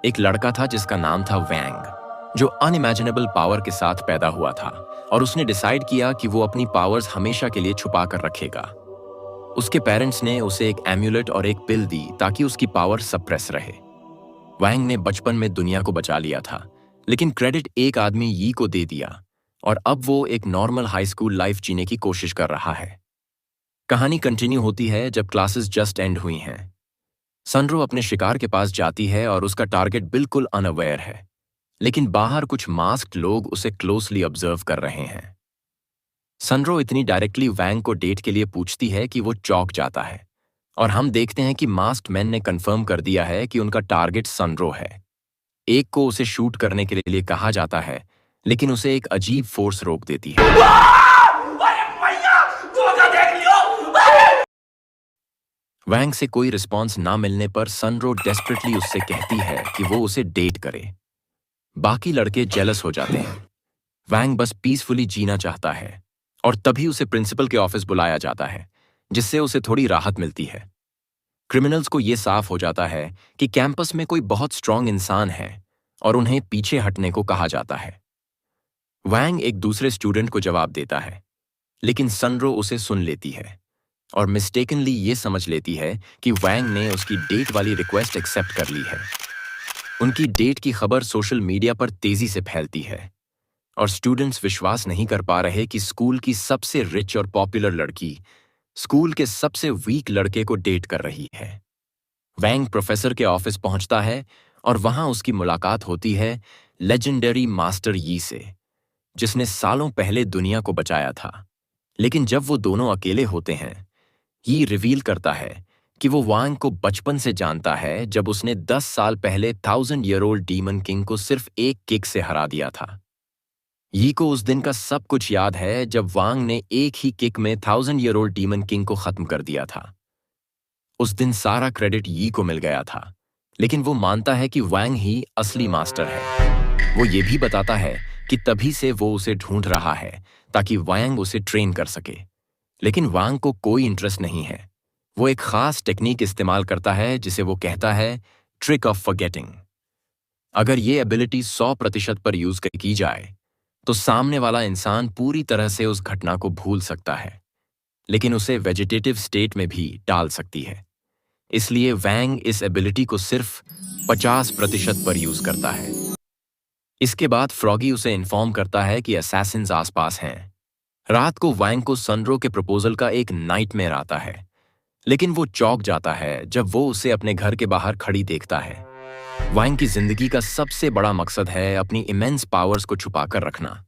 एक लड़का था जिसका नाम था वैंग, जो अनइमेजिनेबल पावर के साथ पैदा हुआ था और उसने डिसाइड किया कि वो अपनी पावर्स हमेशा के लिए छुपा कर रखेगा। उसके पेरेंट्स ने उसे एक एम्यूलेट और एक पिल दी ताकि उसकी पावर सप्रेस रहे। वैंग ने बचपन में दुनिया को बचा लिया था, लेकिन क्रेडिट एक आदमी यी को दे दिया और अब वो एक नॉर्मल हाई स्कूल लाइफ जीने की कोशिश कर रहा है। कहानी कंटिन्यू होती है जब क्लासेस जस्ट एंड हुई हैं। सनरो अपने शिकार के पास जाती है और उसका टारगेट बिल्कुल अनअवेयर है, लेकिन बाहर कुछ मास्क्ड लोग उसे क्लोजली ऑब्जर्व कर रहे हैं। सनरो इतनी डायरेक्टली वैंग को डेट के लिए पूछती है कि वो चौंक जाता है और हम देखते हैं कि मास्क्ड मैन ने कंफर्म कर दिया है कि उनका टारगेट सनरो है। एक को उसे शूट करने के लिए कहा जाता है, लेकिन उसे एक अजीब फोर्स रोक देती है। वैंग से कोई रिस्पॉन्स ना मिलने पर सनरो डेस्परेटली उससे कहती है कि वो उसे डेट करे। बाकी लड़के जेलस हो जाते हैं। वैंग बस पीसफुली जीना चाहता है और तभी उसे प्रिंसिपल के ऑफिस बुलाया जाता है, जिससे उसे थोड़ी राहत मिलती है। क्रिमिनल्स को यह साफ हो जाता है कि कैंपस में कोई बहुत स्ट्रांग इंसान है और उन्हें पीछे हटने को कहा जाता है। वैंग एक दूसरे स्टूडेंट को जवाब देता है, लेकिन सनरो उसे सुन लेती है और मिस्टेकनली ये समझ लेती है कि वैंग ने उसकी डेट वाली रिक्वेस्ट एक्सेप्ट कर ली है। उनकी डेट की खबर सोशल मीडिया पर तेजी से फैलती है और स्टूडेंट्स विश्वास नहीं कर पा रहे कि स्कूल की सबसे रिच और पॉपुलर लड़की स्कूल के सबसे वीक लड़के को डेट कर रही है। वैंग प्रोफेसर के ऑफिस पहुंचता है और वहां उसकी मुलाकात होती है लेजेंडरी मास्टर यी से, जिसने सालों पहले दुनिया को बचाया था। लेकिन जब वो दोनों अकेले होते हैं, यी रिवील करता है कि वो वांग को बचपन से जानता है, जब उसने 10 साल पहले 1000-year-old डीमन किंग को सिर्फ एक किक से हरा दिया था। यी को उस दिन का सब कुछ याद है जब वांग ने एक ही किक में 1000-year-old डीमन किंग को खत्म कर दिया था। उस दिन सारा क्रेडिट यी को मिल गया था, लेकिन वो मानता है कि वांग ही असली मास्टर है। वो ये भी बताता है कि तभी से वो उसे ढूंढ रहा है ताकि वांग उसे ट्रेन कर सके, लेकिन वांग को कोई इंटरेस्ट नहीं है। वो एक खास टेक्निक इस्तेमाल करता है जिसे वो कहता है ट्रिक ऑफ फॉरगेटिंग। अगर ये एबिलिटी 100% पर यूज की जाए तो सामने वाला इंसान पूरी तरह से उस घटना को भूल सकता है, लेकिन उसे वेजिटेटिव स्टेट में भी डाल सकती है। इसलिए वैंग इस एबिलिटी को सिर्फ 50% पर यूज करता है। इसके बाद फ्रॉगी उसे इन्फॉर्म करता है कि असैसिन्स आसपास हैं। रात को वैंग को सनरो के प्रपोजल का एक नाइटमेयर आता है, लेकिन वो चौंक जाता है जब वो उसे अपने घर के बाहर खड़ी देखता है। वैंग की जिंदगी का सबसे बड़ा मकसद है अपनी इमेंस पावर्स को छुपाकर रखना,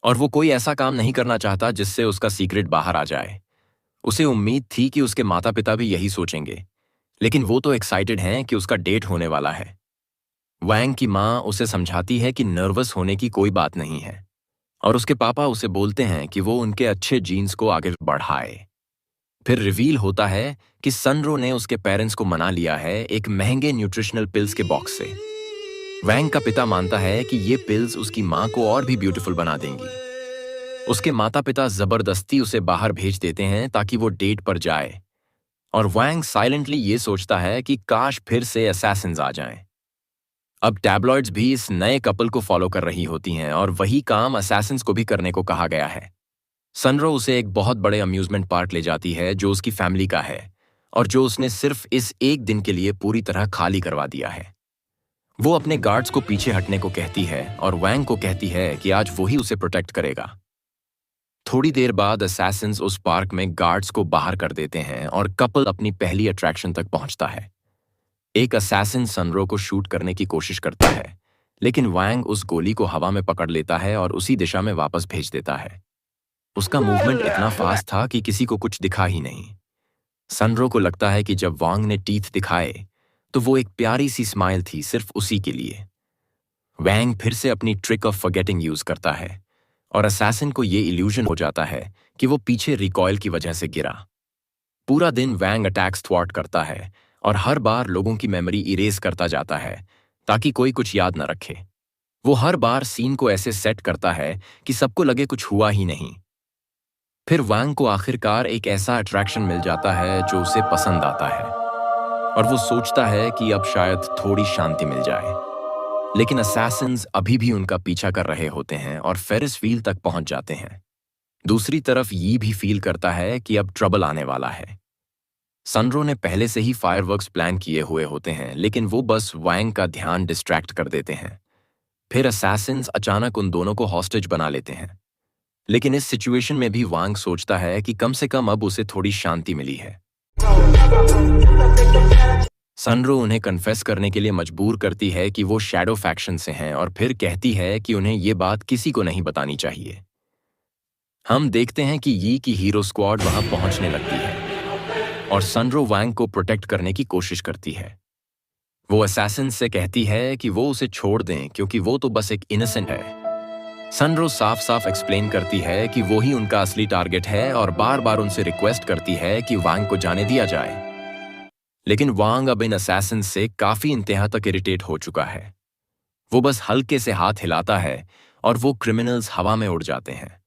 और वो कोई ऐसा काम नहीं करना चाहता जिससे उसका सीक्रेट बाहर आ जाए। उसे उम्मीद थी कि उसके माता पिता भी यही सोचेंगे, लेकिन वो तो एक्साइटेड हैं कि उसका डेट होने वाला है। वैंग की माँ उसे समझाती है कि नर्वस होने की कोई बात नहीं है, और उसके पापा उसे बोलते हैं कि वो उनके अच्छे जीन्स को आगे बढ़ाए। फिर रिवील होता है कि सनरो ने उसके पेरेंट्स को मना लिया है एक महंगे न्यूट्रिशनल पिल्स के बॉक्स से। वैंग का पिता मानता है कि ये पिल्स उसकी माँ को और भी ब्यूटीफुल बना देंगी। उसके माता पिता जबरदस्ती उसे बाहर भेज देते हैं ताकि वो डेट पर जाए, और वैंग साइलेंटली ये सोचता है कि काश फिर से असैसिन्स आ जाएं। अब टैब्लॉइड्स भी इस नए कपल को फॉलो कर रही होती हैं और वही काम असैसिन्स को भी करने को कहा गया है। सनरो उसे एक बहुत बड़े अम्यूजमेंट पार्क ले जाती है जो उसकी फैमिली का है और जो उसने सिर्फ इस एक दिन के लिए पूरी तरह खाली करवा दिया है। वो अपने गार्ड्स को पीछे हटने को कहती है और वैंग को कहती है कि आज वो ही उसे प्रोटेक्ट करेगा। थोड़ी देर बाद असैसिन्स उस पार्क में गार्ड्स को बाहर कर देते हैं और कपल अपनी पहली अट्रैक्शन तक पहुंचता है। एक असैसिन सनरो को शूट करने की कोशिश करता है, लेकिन वैंग उस गोली को हवा में पकड़ लेता है और उसी दिशा में वापस भेज देता है। उसका मूवमेंट इतना फास्ट था कि किसी को कुछ दिखा ही नहीं। सनरो को लगता है कि जब वांग ने टीथ दिखाए तो वो एक प्यारी सी स्माइल थी सिर्फ उसी के लिए। वैंग फिर से अपनी ट्रिक ऑफ फॉरगेटिंग यूज करता है और असैसिन को ये इल्यूजन हो जाता है कि वो पीछे रिकॉइल की वजह से गिरा। पूरा दिन वैंग अटैक्स थ्वार्ट करता है और हर बार लोगों की मेमोरी इरेज करता जाता है ताकि कोई कुछ याद न रखे। वो हर बार सीन को ऐसे सेट करता है कि सबको लगे कुछ हुआ ही नहीं। फिर वैंग को आखिरकार एक ऐसा अट्रैक्शन मिल जाता है जो उसे पसंद आता है। और वो सोचता है कि अब शायद थोड़ी शांति मिल जाए। लेकिन असैसिन्स अभी भी उनका पीछा कर रहे होते हैं और फेरिस व्हील तक पहुंच जाते हैं। दूसरी तरफ यी भी फील करता है कि अब ट्रबल आने वाला है। सनरो ने पहले से ही फायरवर्क्स प्लान किए हुए होते हैं, लेकिन वो बस वांग का ध्यान डिस्ट्रैक्ट कर देते हैं। फिर असैसिन्स अचानक उन दोनों को हॉस्टेज बना लेते हैं। लेकिन इस सिचुएशन में भी वांग सोचता है कि कम से कम अब उसे थोड़ी शांति मिली है। सनरो उन्हें कन्फेस करने के लिए मजबूर करती है कि वो शैडो फैक्शन से हैं और फिर कहती है कि उन्हें ये बात किसी को नहीं बतानी चाहिए। हम देखते हैं कि यी की हीरो स्क्वाड वहां पहुंचने लगती है और सनरो वांग को प्रोटेक्ट करने की कोशिश करती है। वो असैसिन से कहती है कि वो उसे छोड़ दें क्योंकि वो तो बस एक इनोसेंट है। सनरो साफ साफ एक्सप्लेन करती है कि वो ही उनका असली टारगेट है और बार बार उनसे रिक्वेस्ट करती है कि वांग को जाने दिया जाए। लेकिन वांग अब इन असैसिन से काफी इंतहा तक इरिटेट हो चुका है। वो बस हल्के से हाथ हिलाता है और वो क्रिमिनल्स हवा में उड़ जाते हैं।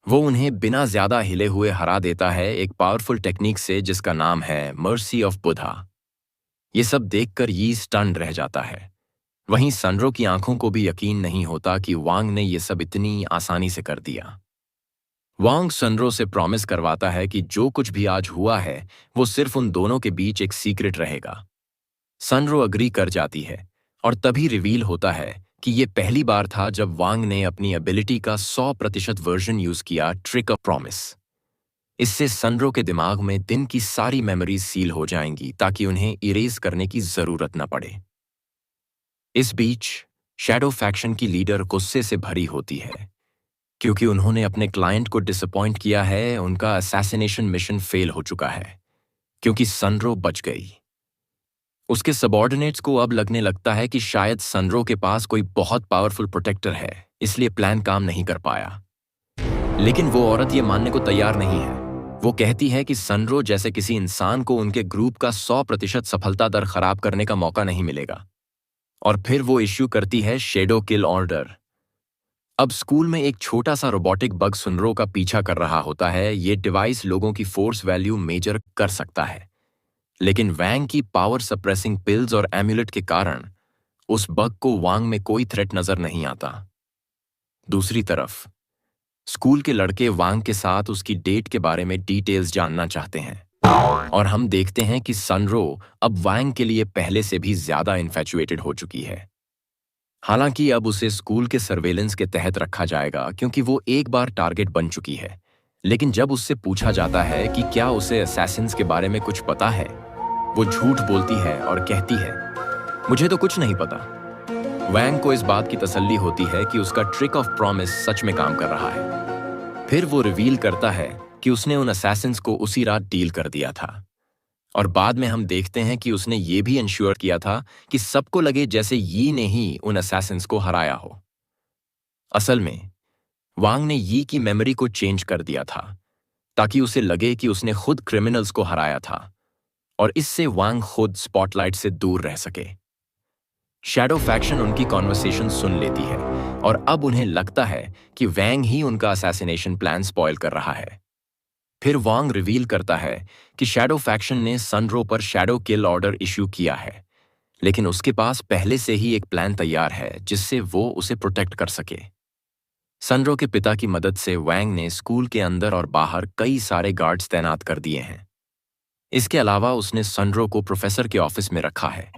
वो उन्हें बिना ज्यादा हिले हुए हरा देता है एक पावरफुल टेक्निक से जिसका नाम है मर्सी ऑफ बुधा। ये सब देखकर यी स्टन्ड रह जाता है। वहीं सनरो की आंखों को भी यकीन नहीं होता कि वांग ने ये सब इतनी आसानी से कर दिया। वांग सनरो से प्रॉमिस करवाता है कि जो कुछ भी आज हुआ है वो सिर्फ उन दोनों के बीच एक सीक्रेट रहेगा। सनरो अग्री कर जाती है और तभी रिवील होता है कि ये पहली बार था जब वांग ने अपनी एबिलिटी का 100% वर्जन यूज किया, ट्रिक ऑफ प्रॉमिस। इससे सनरो के दिमाग में दिन की सारी मेमोरीज सील हो जाएंगी ताकि उन्हें इरेज करने की जरूरत न पड़े। इस बीच शैडो फैक्शन की लीडर गुस्से से भरी होती है क्योंकि उन्होंने अपने क्लाइंट को डिसअपॉइंट किया है। उनका असैसिनेशन मिशन फेल हो चुका है क्योंकि सनरो बच गई। उसके सबऑर्डिनेट्स को अब लगने लगता है कि शायद सनरो के पास कोई बहुत पावरफुल प्रोटेक्टर है, इसलिए प्लान काम नहीं कर पाया। लेकिन वो औरत ये मानने को तैयार नहीं है। वो कहती है कि सनरो जैसे किसी इंसान को उनके ग्रुप का 100% सफलता दर खराब करने का मौका नहीं मिलेगा। और फिर वो इश्यू करती है शैडो किल ऑर्डर। अब स्कूल में एक छोटा सा रोबोटिक बग सनरो का पीछा कर रहा होता है। ये डिवाइस लोगों की फोर्स वैल्यू मेजर कर सकता है, लेकिन वांग की पावर सप्रेसिंग पिल्स और एम्यूलेट के कारण उस बग को वांग में कोई थ्रेट नजर नहीं आता। दूसरी तरफ स्कूल के लड़के वांग के साथ उसकी डेट के बारे में डिटेल्स जानना चाहते हैं और हम देखते हैं कि सनरो अब वांग के लिए पहले से भी ज्यादा इन्फैचुएटेड हो चुकी है। हालांकि अब उसे स्कूल के सर्वेलेंस के तहत रखा जाएगा क्योंकि वो एक बार टारगेट बन चुकी है। लेकिन जब उससे पूछा जाता है कि क्या उसे असैसिन्स के बारे में कुछ पता है, वो झूठ बोलती है और कहती है, मुझे तो कुछ नहीं पता। वांग को इस बात की तसल्ली होती है कि उसका ट्रिक ऑफ प्रॉमिस सच में काम कर रहा है। फिर वो रिवील करता है कि उसने उन असैसिन्स को उसी रात डील कर दिया था और बाद में हम देखते हैं कि उसने ये भी इंश्योर किया था कि सबको लगे जैसे यी ने ही उन असैसिन्स को हराया हो। असल में वांग ने यी की मेमोरी को चेंज कर दिया था ताकि उसे लगे कि उसने खुद क्रिमिनल्स को हराया था और इससे वांग खुद स्पॉटलाइट से दूर रह सके। शैडो फैक्शन उनकी कॉन्वर्सेशन सुन लेती है और अब उन्हें लगता है कि वांग ही उनका असैसिनेशन प्लान स्पॉइल कर रहा है। फिर वांग रिवील करता है कि शैडो फैक्शन ने सनरो पर शैडो किल ऑर्डर इश्यू किया है, लेकिन उसके पास पहले से ही एक प्लान तैयार है जिससे वो उसे प्रोटेक्ट कर सके। सनरो के पिता की मदद से वांग ने स्कूल के अंदर और बाहर कई सारे गार्ड्स तैनात कर दिए हैं। इसके अलावा उसने सनरो को प्रोफेसर के ऑफिस में रखा है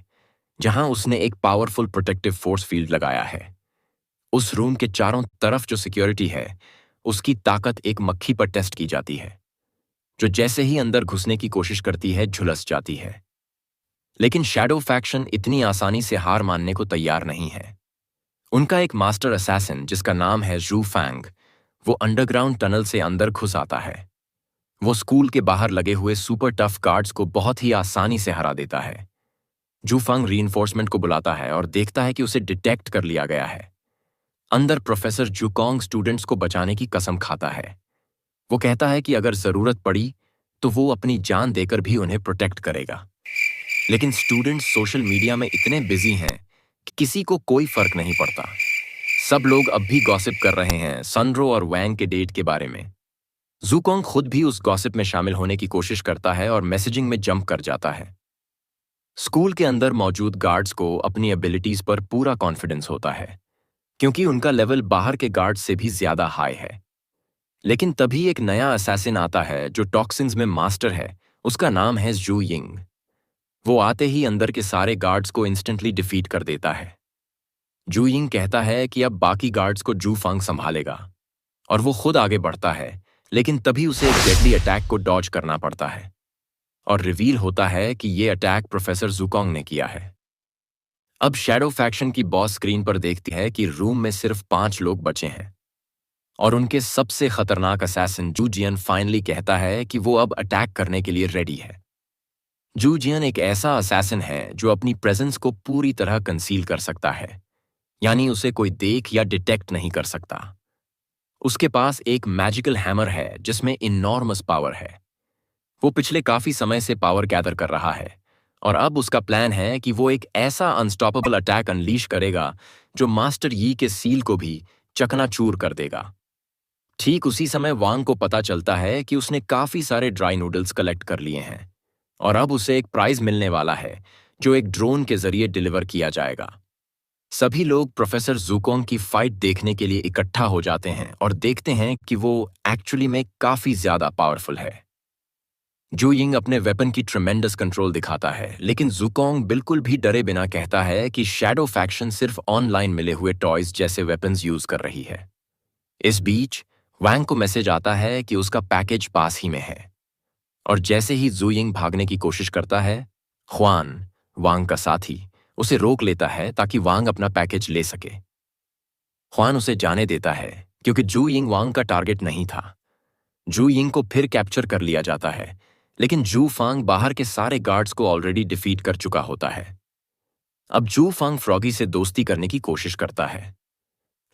जहां उसने एक पावरफुल प्रोटेक्टिव फोर्स फील्ड लगाया है। उस रूम के चारों तरफ जो सिक्योरिटी है उसकी ताकत एक मक्खी पर टेस्ट की जाती है, जो जैसे ही अंदर घुसने की कोशिश करती है झुलस जाती है। लेकिन शैडो फैक्शन इतनी आसानी से हार मानने को तैयार नहीं है। उनका एक मास्टर असैसिन जिसका नाम है जू फैंग, वो अंडरग्राउंड टनल से अंदर घुस आता है। वो स्कूल के बाहर लगे हुए सुपर टफ गार्ड्स को बहुत ही आसानी से हरा देता है। जू फैंग रीइंफोर्समेंट को बुलाता है और देखता है कि उसे डिटेक्ट कर लिया गया है। अंदर प्रोफेसर जुकोंग स्टूडेंट्स को बचाने की कसम खाता है। वो कहता है कि अगर जरूरत पड़ी तो वो अपनी जान देकर भी उन्हें प्रोटेक्ट करेगा। लेकिन स्टूडेंट्स सोशल मीडिया में इतने बिजी हैं कि किसी को कोई फर्क नहीं पड़ता। सब लोग अब भी गॉसिप कर रहे हैं सनरो और वांग के डेट के बारे में। जुकोंग खुद भी उस गॉसिप में शामिल होने की कोशिश करता है और मैसेजिंग में जंप कर जाता है। स्कूल के अंदर मौजूद गार्ड्स को अपनी एबिलिटीज पर पूरा कॉन्फिडेंस होता है, क्योंकि उनका लेवल बाहर के गार्ड्स से भी ज्यादा हाई है। लेकिन तभी एक नया असैसिन आता है जो टॉक्सिन्स में मास्टर है। उसका नाम है जू यिंग। वो आते ही अंदर के सारे गार्ड्स को इंस्टेंटली डिफीट कर देता है। जू यिंग कहता है कि अब बाकी गार्ड्स को जू फांग संभालेगा, और वो खुद आगे बढ़ता है। लेकिन तभी उसे एक डेडली अटैक को डॉज करना पड़ता है, और रिवील होता है कि ये अटैक प्रोफेसर जुकोंग ने किया है। अब शैडो फैक्शन की बॉस स्क्रीन पर देखती है कि रूम में सिर्फ 5 लोग बचे हैं, और उनके सबसे खतरनाक असैसिन जू जियन फाइनली कहता है कि वो अब अटैक करने के लिए रेडी है। जू जियन एक ऐसा असैसिन है जो अपनी प्रेजेंस को पूरी तरह कंसील कर सकता है, यानी उसे कोई देख या डिटेक्ट नहीं कर सकता। उसके पास एक मैजिकल हैमर है जिसमें इनॉर्मस पावर है। वो पिछले काफी समय से पावर गैदर कर रहा है, और अब उसका प्लान है कि वो एक ऐसा अनस्टॉपेबल अटैक अनलीश करेगा जो मास्टर यी के सील को भी चकनाचूर कर देगा। ठीक उसी समय वांग को पता चलता है कि उसने काफी सारे ड्राई नूडल्स कलेक्ट कर लिए हैं, और अब उसे एक प्राइज मिलने वाला है जो एक ड्रोन के जरिए डिलीवर किया जाएगा। सभी लोग प्रोफेसर जुकोंग की फाइट देखने के लिए इकट्ठा हो जाते हैं और देखते हैं कि वो एक्चुअली में काफी ज्यादा पावरफुल है। जू यिंग अपने वेपन की ट्रेमेंडस कंट्रोल दिखाता है, लेकिन जुकोंग बिल्कुल भी डरे बिना कहता है कि शैडो फैक्शन सिर्फ ऑनलाइन मिले हुए टॉयज जैसे वेपन्स यूज कर रही है। इस बीच वांग को मैसेज आता है कि उसका पैकेज पास ही में है, और जैसे ही जू यिंग भागने की कोशिश करता है, ख्वान, वांग का साथी, उसे रोक लेता है ताकि वांग अपना पैकेज ले सके। ख्वान उसे जाने देता है क्योंकि जू यिंग वांग का टारगेट नहीं था। जू यिंग को फिर कैप्चर कर लिया जाता है, लेकिन जू फांग बाहर के सारे गार्ड्स को ऑलरेडी डिफीट कर चुका होता है। अब जू फांग फ्रॉगी से दोस्ती करने की कोशिश करता है,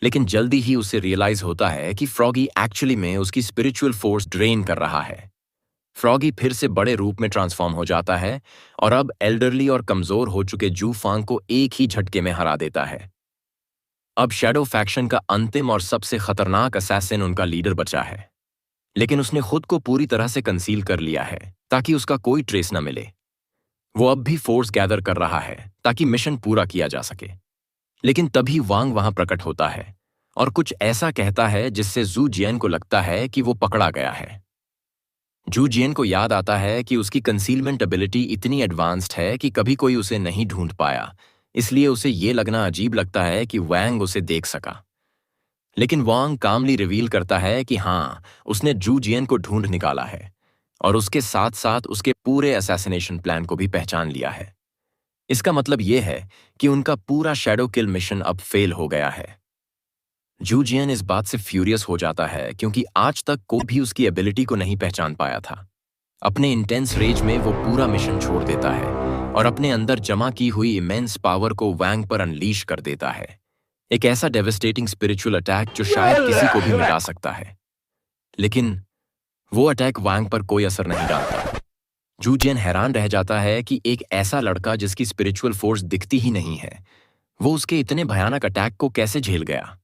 लेकिन जल्दी ही उसे रियलाइज होता है कि फ्रॉगी एक्चुअली में उसकी स्पिरिचुअल फोर्स ड्रेन कर रहा है। फ्रॉगी फिर से बड़े रूप में ट्रांसफॉर्म हो जाता है, और अब एल्डरली और कमजोर हो चुके जू फांग को एक ही झटके में हरा देता है। अब शैडो फैक्शन का अंतिम और सबसे खतरनाक असैसिन उनका लीडर बचा है, लेकिन उसने खुद को पूरी तरह से कंसील कर लिया है ताकि उसका कोई ट्रेस न मिले। वो अब भी फोर्स गैदर कर रहा है ताकि मिशन पूरा किया जा सके। लेकिन तभी वांग वहां प्रकट होता है और कुछ ऐसा कहता है जिससे जू जियन को लगता है कि वो पकड़ा गया है। जू जियन को याद आता है कि उसकी कंसीलमेंट एबिलिटी इतनी एडवांस्ड है कि कभी कोई उसे नहीं ढूंढ पाया, इसलिए उसे ये लगना अजीब लगता है कि वांग उसे देख सका। लेकिन वांग कामली रिवील करता है कि हाँ, उसने जू जियन को ढूंढ निकाला है, और उसके साथ साथ उसके पूरे असैसिनेशन प्लान को भी पहचान लिया है। इसका मतलब यह है कि उनका पूरा शैडो किल मिशन अब फेल हो गया है। जू जियन इस बात से फ्यूरियस हो जाता है क्योंकि आज तक कोई भी उसकी एबिलिटी को नहीं पहचान पाया था। अपने इंटेंस रेज में वो पूरा मिशन छोड़ देता है और अपने अंदर जमा की हुई इमेंस पावर को वांग पर अनलीश कर देता है। एक ऐसा डेविस्टेटिंग स्पिरिचुअल अटैक जो शायद किसी को भी मिटा सकता है। लेकिन वो अटैक वांग पर कोई असर नहीं डालता। जू जियन हैरान रह जाता है कि एक ऐसा लड़का जिसकी स्पिरिचुअल फोर्स दिखती ही नहीं है, वो उसके इतने भयानक अटैक को कैसे झेल गया।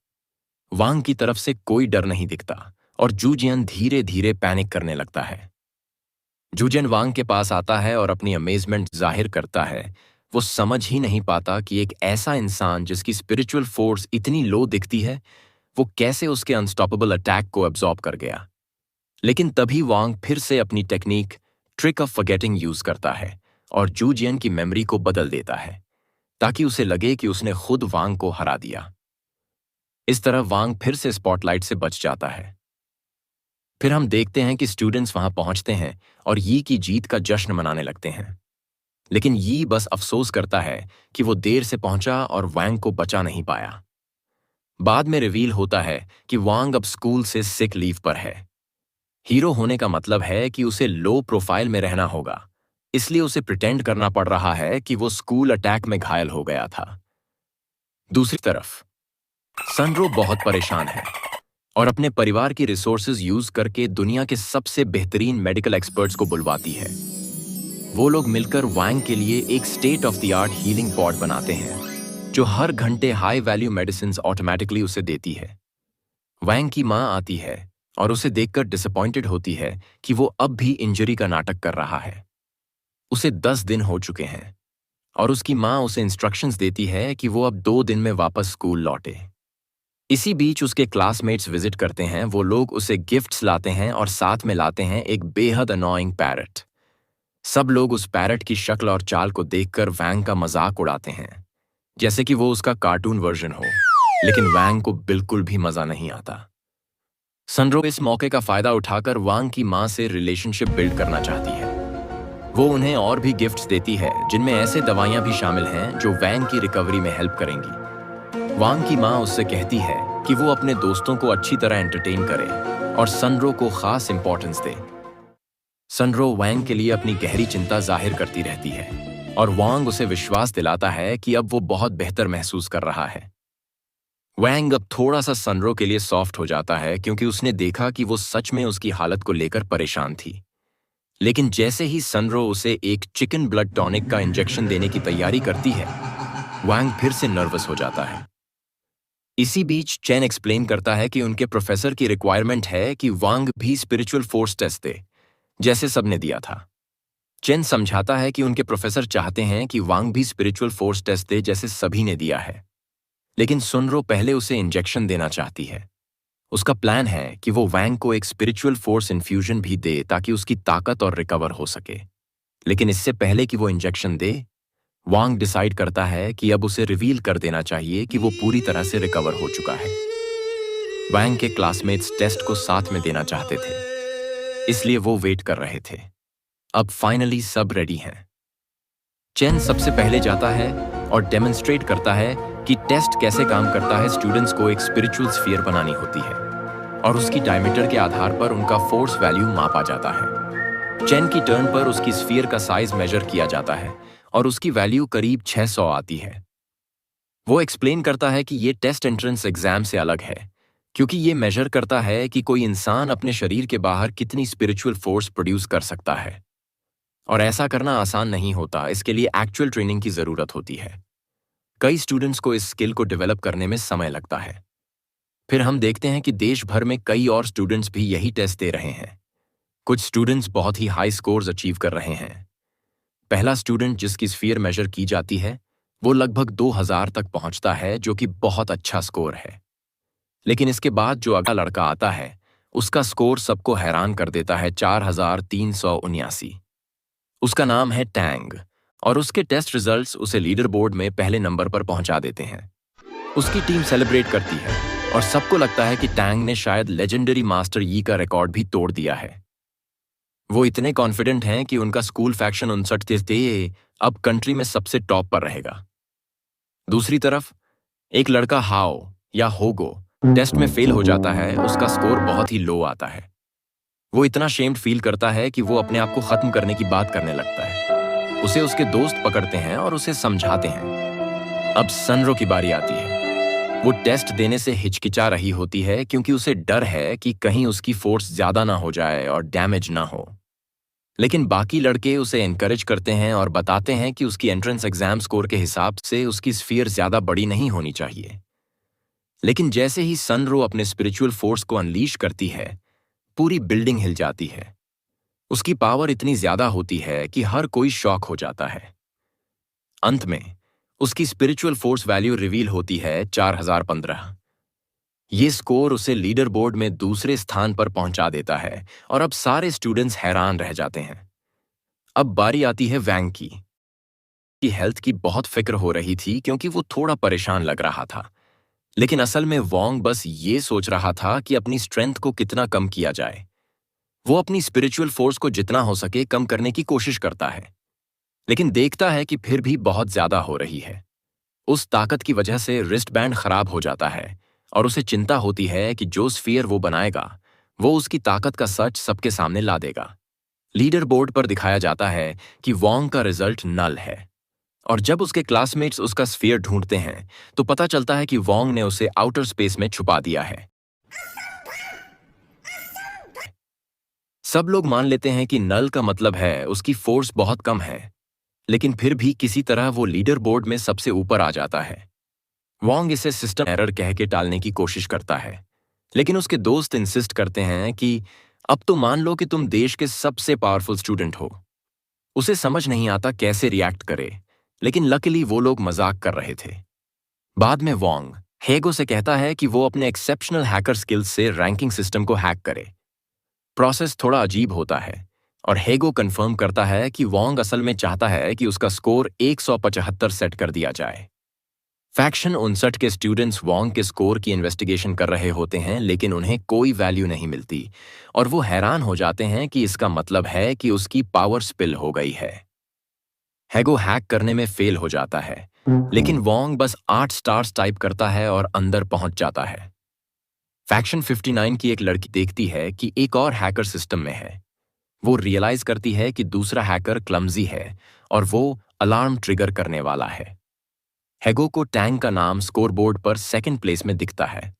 वांग की तरफ से कोई डर नहीं दिखता और जू जियन धीरे धीरे पैनिक करने लगता है। जू जियन वांग के पास आता है और अपनी अमेजमेंट जाहिर करता है। वो समझ ही नहीं पाता कि एक ऐसा इंसान जिसकी स्पिरिचुअल फोर्स इतनी लो दिखती है, वो कैसे उसके अनस्टॉपेबल अटैक को एब्जॉर्ब कर गया। लेकिन तभी वांग फिर से अपनी technique trick of forgetting use करता है और जू जियन की मेमोरी को बदल देता है ताकि उसे लगे कि उसने खुद वांग को हरा दिया। इस तरह वांग फिर से स्पॉटलाइट से बच जाता है। फिर हम देखते हैं कि स्टूडेंट्स वहां पहुंचते हैं और यी की जीत का जश्न मनाने लगते हैं। लेकिन यी बस अफसोस करता है कि वो देर से पहुंचा और वांग को बचा नहीं पाया। बाद में रिवील होता है कि वांग अब स्कूल से सिक लीव पर है। हीरो होने का मतलब है कि उसे लो प्रोफाइल में रहना होगा, इसलिए उसे प्रिटेंड करना पड़ रहा है कि वो स्कूल अटैक में घायल हो गया था। दूसरी तरफ सनरो बहुत परेशान है और अपने परिवार की रिसोर्सेज यूज करके दुनिया के सबसे बेहतरीन मेडिकल एक्सपर्ट्स को बुलवाती है। वो लोग मिलकर वांग के लिए एक state of the art healing pod बनाते हैं जो हर घंटे हाई वैल्यू मेडिसिन ऑटोमेटिकली उसे देती है। वांग की मां आती है और उसे देखकर डिसअपॉइंटेड होती है कि वो अब भी इंजरी का नाटक कर रहा है। उसे 10 दिन हो चुके हैं। और उसकी माँ उसे इंस्ट्रक्शंस देती है कि वो अब 2 दिन में वापस स्कूल लौटे। इसी बीच उसके क्लासमेट्स विजिट करते हैं, वो लोग उसे गिफ्ट्स लाते हैं और साथ में लाते हैं एक बेहद अनोइंग पैरट। सब लोग उस पैरट की शक्ल और चाल को देखकर वैंग का मजाक उड़ाते हैं, जैसे कि वो उसका कार्टून वर्जन हो, लेकिन वैंग को बिल्कुल भी मजा नहीं आता। सनरो इस मौके का फायदा उठाकर वांग की माँ से रिलेशनशिप बिल्ड करना चाहती है। वो उन्हें और भी गिफ्ट्स देती है, जिनमें ऐसे दवाइयाँ भी शामिल हैं जो वैंग की रिकवरी में हेल्प करेंगी। वांग की माँ उससे कहती है कि वो अपने दोस्तों को अच्छी तरह एंटरटेन करे और सनरो को खास इंपॉर्टेंस दे। सनरो वैंग के लिए अपनी गहरी चिंता जाहिर करती रहती है और वांग उसे विश्वास दिलाता है कि अब वो बहुत बेहतर महसूस कर रहा है। वैंग अब थोड़ा सा सनरो के लिए सॉफ्ट हो जाता है, क्योंकि उसने देखा कि वो सच में उसकी हालत को लेकर परेशान थी। लेकिन जैसे ही सनरो उसे एक चिकन ब्लड टॉनिक का इंजेक्शन देने की तैयारी करती है, वैंग फिर से नर्वस हो जाता है। इसी बीच चेन एक्सप्लेन करता है कि उनके प्रोफेसर की रिक्वायरमेंट है कि वांग भी स्पिरिचुअल फोर्स टेस्ट दे, जैसे सबने दिया था। चेन समझाता है कि उनके प्रोफेसर चाहते हैं कि वांग भी स्पिरिचुअल फोर्स टेस्ट दे, जैसे सभी ने दिया है। लेकिन सुनरो पहले उसे इंजेक्शन देना चाहती है। उसका प्लान है कि वो वैंग को एक स्पिरिचुअल फोर्स इन्फ्यूजन भी दे, ताकि उसकी ताकत और रिकवर हो सके। लेकिन इससे पहले कि वो इंजेक्शन दे, वांग डिसाइड करता है कि अब उसे रिवील कर देना चाहिए कि वो पूरी तरह से रिकवर हो चुका है। वैंग के क्लासमेट्स टेस्ट को साथ में देना चाहते थे, इसलिए वो वेट कर रहे थे। अब फाइनली सब रेडी हैं। चेन सबसे पहले जाता है और डेमोन्स्ट्रेट करता है कि टेस्ट कैसे काम करता है। स्टूडेंट्स को एक स्पिरिचुअल स्फीयर बनानी होती है और उसकी डायमीटर के आधार पर उनका फोर्स वैल्यू मापा जाता है। चेन की टर्न पर उसकी स्फीयर का साइज मेजर किया जाता है और उसकी वैल्यू करीब 600 आती है। वो एक्सप्लेन करता है कि ये टेस्ट एंट्रेंस एग्जाम से अलग है, क्योंकि ये मेजर करता है कि कोई इंसान अपने शरीर के बाहर कितनी स्पिरिचुअल फोर्स प्रोड्यूस कर सकता है। और ऐसा करना आसान नहीं होता, इसके लिए एक्चुअल ट्रेनिंग की जरूरत होती है। कई स्टूडेंट्स को इस स्किल को डेवलप करने में समय लगता है। फिर हम देखते हैं कि देश भर में कई और स्टूडेंट्स भी यही टेस्ट दे रहे हैं। कुछ स्टूडेंट्स बहुत ही हाई स्कोर्स अचीव कर रहे हैं। पहला स्टूडेंट जिसकी स्फीयर मेजर की जाती है, वो लगभग 2000 तक पहुंचता है, जो कि बहुत अच्छा स्कोर है। लेकिन इसके बाद जो अगला लड़का आता है, उसका स्कोर सबको हैरान कर देता है, 4379। उसका नाम है टैंग और उसके टेस्ट रिजल्ट्स उसे लीडर बोर्ड में पहले नंबर पर पहुंचा देते हैं। उसकी टीम सेलिब्रेट करती है और सबको लगता है कि टैंग ने शायद लेजेंडरी मास्टर यी का रिकॉर्ड भी तोड़ दिया है। वो इतने कॉन्फिडेंट हैं कि उनका स्कूल फैक्शन 59 अब कंट्री में सबसे टॉप पर रहेगा। दूसरी तरफ एक लड़का हाओ या होगो टेस्ट में फेल हो जाता है। उसका स्कोर बहुत ही लो आता है। वो इतना शेम्ड फील करता है कि वो अपने आप को खत्म करने की बात करने लगता है। उसे उसके दोस्त पकड़ते हैं और उसे समझाते हैं। अब सनरो की बारी आती है। वो टेस्ट देने से हिचकिचा रही होती है, क्योंकि उसे डर है कि कहीं उसकी फोर्स ज्यादा ना हो जाए और डैमेज ना हो। लेकिन बाकी लड़के उसे एनकरेज करते हैं और बताते हैं कि उसकी एंट्रेंस एग्जाम स्कोर के हिसाब से उसकी स्फीयर ज्यादा बड़ी नहीं होनी चाहिए। लेकिन जैसे ही सनरो अपने स्पिरिचुअल फोर्स को अनलीश करती है, पूरी बिल्डिंग हिल जाती है। उसकी पावर इतनी ज्यादा होती है कि हर कोई शॉक हो जाता है। अंत में उसकी स्पिरिचुअल फोर्स वैल्यू रिवील होती है 4015। ये स्कोर उसे लीडर बोर्ड में दूसरे स्थान पर पहुंचा देता है और अब सारे स्टूडेंट्स हैरान रह जाते हैं। अब बारी आती है वैंग की। हेल्थ की बहुत फिक्र हो रही थी, क्योंकि वो थोड़ा परेशान लग रहा था। लेकिन असल में वोंग बस ये सोच रहा था कि अपनी स्ट्रेंथ को कितना कम किया जाए। वो अपनी स्पिरिचुअल फोर्स को जितना हो सके कम करने की कोशिश करता है, लेकिन देखता है कि फिर भी बहुत ज्यादा हो रही है। उस ताकत की वजह से रिस्ट बैंड खराब हो जाता है और उसे चिंता होती है कि जो स्फीयर वो बनाएगा, वो उसकी ताकत का सच सबके सामने ला देगा। लीडर बोर्ड पर दिखाया जाता है कि वोंग का रिजल्ट नल है, और जब उसके क्लासमेट्स उसका स्फीयर ढूंढते हैं तो पता चलता है कि वोंग ने उसे आउटर स्पेस में छुपा दिया है। सब लोग मान लेते हैं कि नल का मतलब है उसकी फोर्स बहुत कम है, लेकिन फिर भी किसी तरह वो लीडर बोर्ड में सबसे ऊपर आ जाता है। वोंग इसे सिस्टम एरर कह के टालने की कोशिश करता है, लेकिन उसके दोस्त इंसिस्ट करते हैं कि अब तो मान लो कि तुम देश के सबसे पावरफुल स्टूडेंट हो। उसे समझ नहीं आता कैसे रिएक्ट करे, लेकिन लकीली वो लोग मजाक कर रहे थे। बाद में वोंग हेगो से कहता है कि वो अपने एक्सेप्शनल हैकर स्किल्स से रैंकिंग सिस्टम को हैक करे। प्रोसेस थोड़ा अजीब होता है और हेगो कंफर्म करता है कि वोंग असल में चाहता है कि उसका स्कोर 175 सेट कर दिया जाए। फैक्शन 59 के स्टूडेंट्स वोंग के स्कोर की इन्वेस्टिगेशन कर रहे होते हैं, लेकिन उन्हें कोई वैल्यू नहीं मिलती और वो हैरान हो जाते हैं कि इसका मतलब है कि उसकी पावर स्पिल हो गई है। हैगो हैक करने में फेल हो जाता है, लेकिन वोंग बस 8 स्टार्स टाइप करता है और अंदर पहुंच जाता है। फैक्शन 59 की एक लड़की देखती है कि एक और हैकर सिस्टम में है। वो रियलाइज करती है कि दूसरा हैकर क्लमजी है और वो अलार्म ट्रिगर करने वाला है। हैगो को टैंग का नाम स्कोरबोर्ड पर सेकंड प्लेस में दिखता है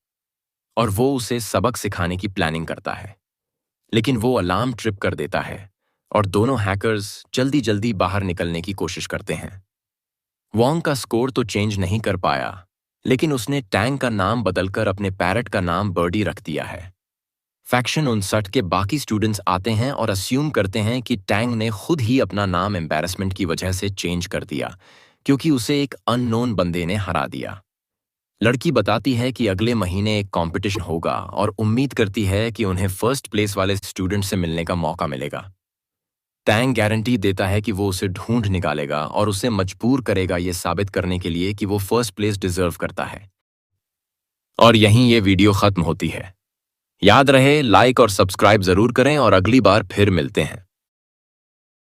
और वो उसे सबक सिखाने की प्लानिंग करता है, लेकिन वो अलार्म ट्रिप कर देता है और दोनों हैकर्स जल्दी जल्दी बाहर निकलने की कोशिश करते हैं। वोंग का स्कोर तो चेंज नहीं कर पाया, लेकिन उसने टैंग का नाम बदलकर अपने पैरट का नाम बर्डी रख दिया है। फैक्शन 59 के बाकी स्टूडेंट्स आते हैं और अस्यूम करते हैं कि टैंग ने खुद ही अपना नाम एम्बैरेसमेंट की वजह से चेंज कर दिया, क्योंकि उसे एक अननोन बंदे ने हरा दिया। लड़की बताती है कि अगले महीने एक कंपटीशन होगा और उम्मीद करती है कि उन्हें फर्स्ट प्लेस वाले स्टूडेंट से मिलने का मौका मिलेगा। टैंग गारंटी देता है कि वो उसे ढूंढ निकालेगा और उसे मजबूर करेगा ये साबित करने के लिए कि वो फर्स्ट प्लेस डिजर्व करता है। और यहीं ये वीडियो खत्म होती है। याद रहे, लाइक और सब्सक्राइब जरूर करें और अगली बार फिर मिलते हैं।